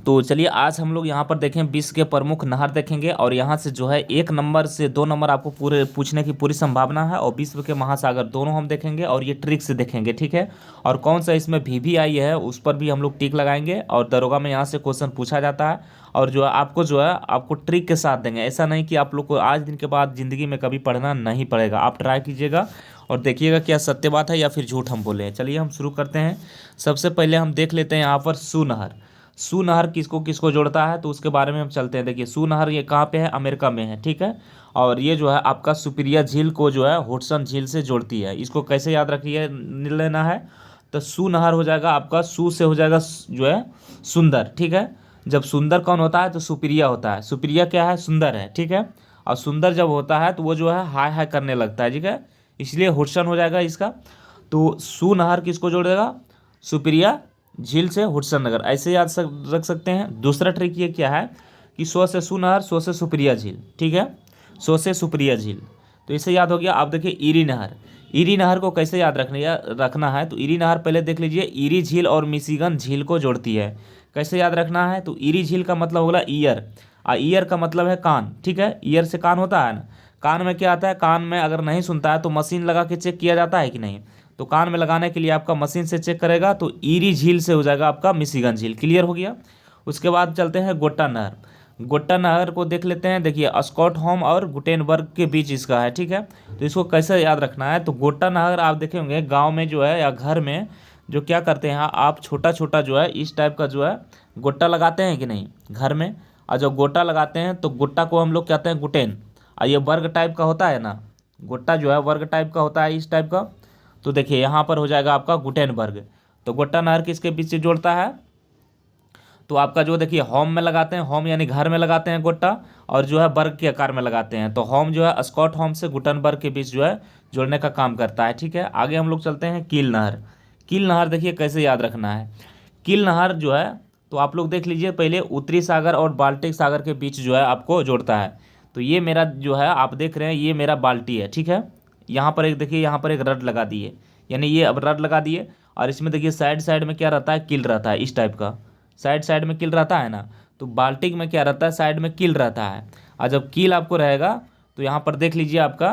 तो चलिए आज हम लोग यहाँ पर देखें विश्व के प्रमुख नहर देखेंगे और यहाँ से जो है 1 नंबर से 2 नंबर आपको पूरे पूछने की पूरी संभावना है और विश्व के महासागर दोनों हम देखेंगे और ये ट्रिक से देखेंगे, ठीक है। और कौन सा इसमें वीवीआई है उस पर भी हम लोग टिक लगाएंगे और दरोगा में यहाँ से क्वेश्चन पूछा जाता है और जो है आपको ट्रिक के साथ देंगे। ऐसा नहीं कि आप लोग को आज दिन के बाद ज़िंदगी में कभी पढ़ना नहीं पड़ेगा, आप ट्राई कीजिएगा और देखिएगा क्या सत्य बात है या फिर झूठ हम बोले हैं। चलिए हम शुरू करते हैं। सबसे पहले हम देख लेते हैं यहाँ पर सू नहर। सू नहर किसको किसको जोड़ता है तो उसके बारे में हम चलते हैं। देखिए सू नहर ये कहाँ पे है, अमेरिका में है, ठीक है। और ये जो है आपका सुपीरियर झील को जो है हुडसन झील से जोड़ती है। इसको कैसे याद रखिए लेना है तो सू नहर हो जाएगा आपका, सू से हो जाएगा जो है सुंदर, ठीक है। जब सुंदर कौन होता है तो सुपीरिया होता है। सुपीरिया क्या है, सुंदर है, ठीक है। और सुंदर जब होता है तो वो जो है हाय हाय करने लगता है, ठीक है, इसलिए हुडसन हो जाएगा इसका। तो सू नहर किसको जोड़ेगा, सुपीरिया झील से हुडसन नगर, ऐसे याद रख सकते हैं। दूसरा ट्रिक ये क्या है कि सो से सू नहर, सो से सुपीरिया झील, ठीक है, सो से सुपीरिया झील, तो इसे याद हो गया। आप देखिए ईरी नहर, ईरी नहर को कैसे याद रखना है तो ईरी नहर पहले देख लीजिए, ईरी झील और मिशिगन झील को जोड़ती है। कैसे याद रखना है तो ईरी झील का मतलब होगा ईयर, और ईयर का मतलब है कान, ठीक है। ईयर से कान होता है ना, कान में क्या आता है, कान में अगर नहीं सुनता है तो मशीन लगा के चेक किया जाता है कि नहीं, तो कान में लगाने के लिए आपका मशीन से चेक करेगा तो ईरी झील से हो जाएगा आपका मिशिगन झील। क्लियर हो गया। उसके बाद चलते हैं गोट्टा नहर। गोट्टा नहर को देख लेते हैं। देखिए स्कॉटहोम और गुटेनबर्ग के बीच इसका है, ठीक है। तो इसको कैसे याद रखना है तो गोट्टा नहर आप देखे होंगे गाँव में जो है या घर में जो क्या करते हैं आप, छोटा छोटा जो है इस टाइप का जो है गोट्टा लगाते हैं कि नहीं घर में। और जब गोट्टा लगाते हैं तो गोट्टा को हम लोग कहते हैं गुटेन, और ये वर्ग टाइप का होता है ना, गोट्टा जो है वर्ग टाइप का होता है इस टाइप का। तो देखिए यहाँ पर हो जाएगा आपका गुटेनबर्ग। तो गोट्टा नहर किसके बीच से जोड़ता है तो आपका जो देखिए होम में लगाते हैं, होम यानी घर में लगाते हैं गोट्टा, और जो है बर्ग के आकार में लगाते हैं। तो होम जो है स्कॉट होम से गुटेनबर्ग के बीच जो है जोड़ने का काम करता है, ठीक है। आगे हम लोग चलते हैं कील नहर। कील नहर देखिए कैसे याद रखना है। कील नहर जो है तो आप लोग देख लीजिए पहले, उत्तरी सागर और बाल्टिक सागर के बीच जो है आपको जोड़ता है। तो ये मेरा जो है आप देख रहे हैं ये मेरा बाल्टी है, ठीक है। यहाँ पर एक देखिए, यहाँ पर एक रड लगा दिए, यानी ये अब रड लगा दिए, और इसमें देखिए साइड साइड में क्या रहता है, कील रहता है इस टाइप का, साइड साइड में कील रहता है ना। तो बाल्टिक में क्या रहता है, साइड में कील रहता है। और जब कील आपको रहेगा तो यहाँ पर देख लीजिए आपका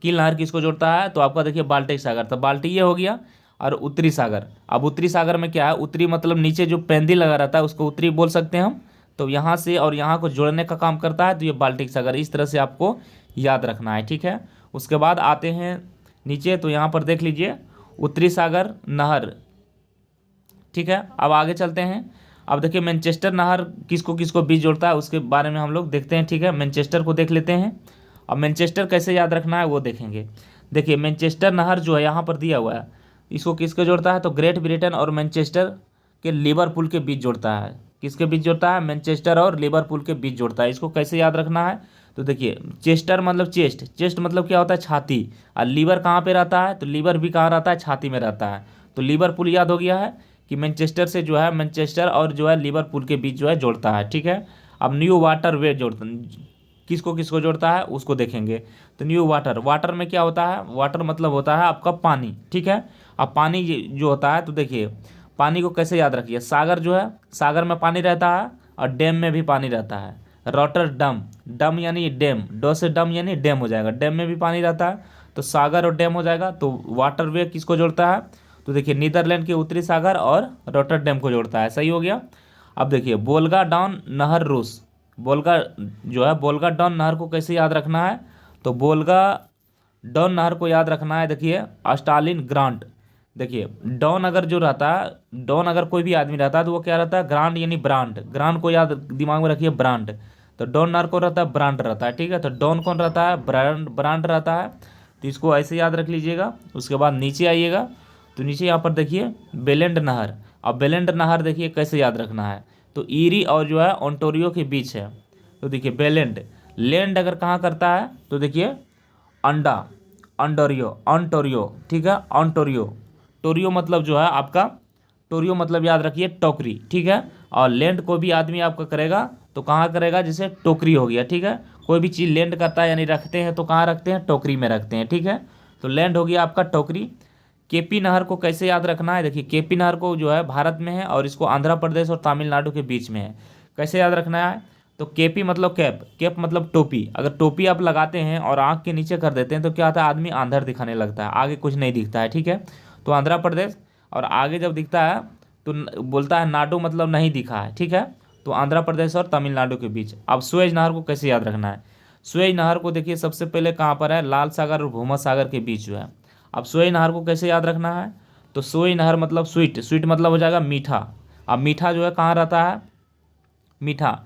कील नहर किसको जोड़ता है तो आपका देखिए बाल्टिक सागर, तो बाल्टी ये हो गया। और उत्तरी सागर, अब उत्तरी सागर में क्या है, उत्तरी मतलब नीचे जो पेंदिल लगा रहता है उसको उत्तरी बोल सकते हैं हम। तो यहाँ से और यहाँ को जोड़ने का काम करता है तो ये बाल्टिक सागर, इस तरह से आपको याद रखना है, ठीक है। उसके बाद आते हैं नीचे, तो यहाँ पर देख लीजिए उत्तरी सागर नहर, ठीक है। अब आगे चलते हैं। अब देखिए मैनचेस्टर नहर किसको किसको बीच जोड़ता है उसके बारे में हम लोग देखते हैं, ठीक है। मैनचेस्टर को देख लेते हैं। अब मैनचेस्टर कैसे याद रखना है वो देखेंगे। देखिए मैनचेस्टर नहर जो है यहाँ पर दिया हुआ है, इसको किसको जोड़ता है तो ग्रेट ब्रिटेन और मैनचेस्टर के लिवरपूल के बीच जोड़ता है। किसके बीच जोड़ता है, मैनचेस्टर और लिवरपूल के बीच जोड़ता है। इसको कैसे याद रखना है तो देखिए चेस्टर मतलब चेस्ट, चेस्ट मतलब क्या होता है, छाती, और लीवर कहाँ पे रहता है तो लीवर भी कहाँ रहता है, छाती में रहता है। तो लिवरपूल याद हो गया है कि मैनचेस्टर से जो है मैनचेस्टर और जो है लिवरपूल के बीच जो है जोड़ता है, ठीक है। अब न्यू वाटर वे जोड़ता, किसको किसको जोड़ता है उसको देखेंगे। तो न्यू वाटर, वाटर में क्या होता है, वाटर मतलब होता है आपका पानी, ठीक है। अब पानी जो होता है तो देखिए पानी को कैसे याद रखिए, सागर जो है सागर में पानी रहता है और डैम में भी पानी रहता है। रॉटर डम, डम यानी डैम, डो से डम यानी डैम हो जाएगा, डैम में भी पानी रहता है तो सागर और डैम हो जाएगा। तो वाटर वे किसको जोड़ता है तो देखिए नीदरलैंड के उत्तरी सागर और रॉटरडैम को जोड़ता है, सही हो गया। अब देखिए बोल्गा डाउन नहर रूस, बोल्गा जो है बोल्गा डाउन नहर को कैसे याद रखना है तो बोल्गा डाउन नहर को याद रखना है, देखिए स्टालिन ग्रांट। देखिए डॉन अगर जो रहता है, डॉन अगर कोई भी आदमी रहता है तो वो क्या रहता है, ग्रांड यानी ब्रांड, ग्रांड को याद दिमाग में रखिए, ब्रांड। तो डॉन नहर को रहता है, ब्रांड रहता है, ठीक है। तो डॉन कौन रहता है, ब्रांड, ब्रांड रहता है। तो इसको ऐसे याद रख लीजिएगा। उसके बाद नीचे आइएगा तो नीचे यहाँ पर देखिए बेलेंड नहर। अब बेलेंड नहर देखिए कैसे याद रखना है तो ईरी और जो है ओंटारियो के बीच है। तो देखिए बेलेंड, लैंड अगर कहाँ करता है तो देखिए अंडा, अंडोरियो, ऑनटोरियो, ठीक है, ऑनटोरियो। टोरियो मतलब जो है आपका, टोरियो मतलब याद रखिए टोकरी, ठीक है। और लैंड को भी आदमी आपका करेगा तो कहाँ करेगा, जैसे टोकरी हो गया, ठीक है। कोई भी चीज़ लैंड करता है यानी रखते हैं तो कहाँ रखते हैं, टोकरी में रखते हैं, ठीक है। तो लैंड हो गया आपका टोकरी। केपी नहर को कैसे याद रखना है, देखिए केपी नहर को जो है भारत में है और इसको आंध्र प्रदेश और तमिलनाडु के बीच में है। कैसे याद रखना है, तो केपी मतलब कैप, कैप मतलब टोपी। अगर टोपी आप लगाते हैं और आँख के नीचे कर देते हैं तो क्या होता है, आदमी आंधर दिखाने लगता है, आगे कुछ नहीं दिखता है, ठीक है। तो आंध्र प्रदेश, और आगे जब दिखता है तो बोलता है नाडु, मतलब नहीं दिखा है, ठीक है। तो आंध्र प्रदेश और तमिलनाडु के बीच। अब सुएज नहर को कैसे याद रखना है, सुएज नहर को देखिए सबसे पहले कहाँ पर है, लाल सागर और भूमध्य सागर के बीच जो है। अब सुएज नहर को कैसे याद रखना है, तो सुएज नहर मतलब स्वीट, स्वीट मतलब हो जाएगा मीठा। अब मीठा जो है कहाँ रहता है, मीठा,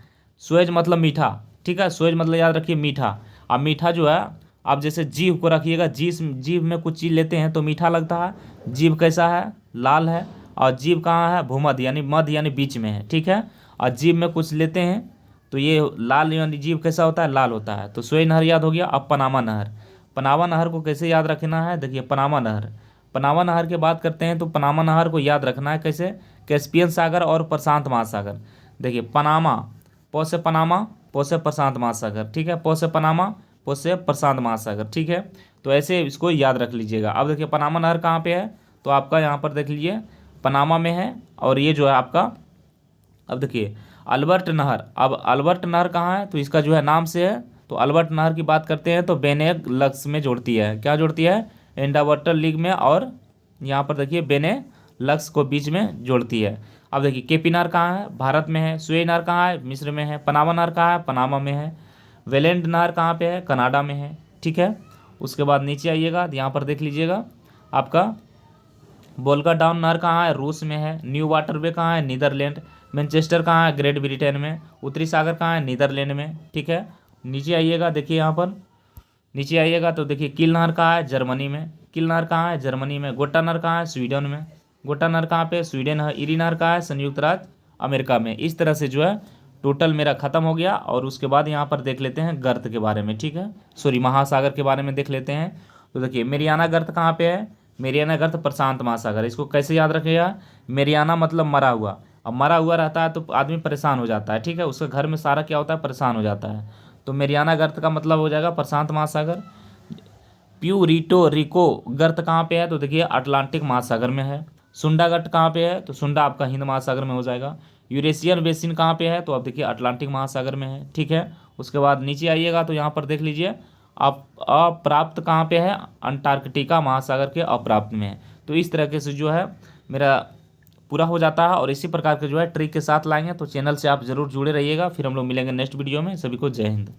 सुएज मतलब मीठा, ठीक है, सुएज मतलब याद रखिए मीठा। अब मीठा जो है, आप जैसे जीभ को रखिएगा, जीभ में कुछ चीज़ लेते हैं तो मीठा लगता है। जीभ कैसा है, लाल है, और जीभ कहाँ है, भूमध्य यानी मध्य यानी बीच में है, ठीक है। और जीभ में कुछ लेते हैं तो ये लाल यानी जीभ कैसा होता है, लाल होता है। तो सुएज नहर याद हो गया। अब पनामा नहर, पनामा नहर को कैसे याद रखना है, देखिए पनामा नहर, पनामा नहर की बात करते हैं तो पनामा नहर को याद रखना है कैसे, कैस्पियन सागर और प्रशांत महासागर। देखिए पनामा, पो से पनामा, पो से प्रशांत महासागर, ठीक है, पो से पनामा, पो से प्रशांत महासागर, ठीक है। तो ऐसे इसको याद रख लीजिएगा। अब देखिए पनामा नहर कहाँ पे है, तो आपका यहाँ पर देख लीजिए पनामा में है, और ये जो है आपका, अब देखिए अल्बर्ट नहर, अब अल्बर्ट नहर कहाँ है, तो इसका जो है नाम से है। तो अल्बर्ट नहर की बात करते हैं तो बेने लक्स में जोड़ती है, क्या जोड़ती है, इंडावर्टर लीग में, और यहाँ पर देखिए बेने लक्स को बीच में जोड़ती है। अब देखिए केपी नहर कहाँ है, भारत में है। सुएज नहर कहाँ है, मिस्र में है। पनामा नहर कहाँ है, पनामा में है। वेलेंड नहर कहाँ पे है, कनाडा में है, ठीक है। उसके बाद नीचे आइएगा, यहाँ पर देख लीजिएगा आपका वोल्गा डाउन नहर कहाँ है, रूस में है। न्यू वाटर वे कहाँ है, नीदरलैंड। मैनचेस्टर कहाँ है, ग्रेट ब्रिटेन में। उत्तरी सागर कहाँ है, नीदरलैंड में, ठीक है। नीचे आइएगा, देखिए यहाँ पर नीचे आइएगा तो देखिए किल नहर कहाँ है, जर्मनी में। किल नहर कहाँ है, जर्मनी में। गोटा नहर कहाँ है, स्वीडन में। गोटा नहर कहाँ पे, स्वीडन है। इरी नहर कहाँ है, संयुक्त राज्य अमेरिका में। इस तरह से जो है टोटल मेरा खत्म हो गया। और उसके बाद यहाँ पर देख लेते हैं गर्त के बारे में, ठीक है, सॉरी महासागर के बारे में देख लेते हैं। तो देखिए मेरियाना गर्त कहाँ पे है, मेरियाना गर्त प्रशांत महासागर। इसको कैसे याद रखेगा, मेरियाना मतलब मरा हुआ। अब मरा हुआ रहता है तो आदमी परेशान हो जाता है, ठीक है, उसके घर में सारा क्या होता है, परेशान हो जाता है। तो मेरियाना गर्त का मतलब हो जाएगा प्रशांत महासागर। प्यूरिटो रिको गर्त कहाँ पे है, तो देखिए अटलांटिक महासागर में है। सुंडा गर्त कहाँ पे है, तो सुंडा आपका हिंद महासागर में हो जाएगा। यूरेशियन बेसिन कहाँ पे है, तो अब देखिए अटलांटिक महासागर में है, ठीक है। उसके बाद नीचे आइएगा तो यहाँ पर देख लीजिए आप अप्राप्त कहाँ पे है, अंटार्कटिका महासागर के अप्राप्त में है। तो इस तरीके से जो है मेरा पूरा हो जाता है। और इसी प्रकार के जो है ट्रिक के साथ लाएंगे। तो चैनल से आप जरूर जुड़े रहिएगा। फिर हम लोग मिलेंगे नेक्स्ट वीडियो में। सभी को जय हिंद।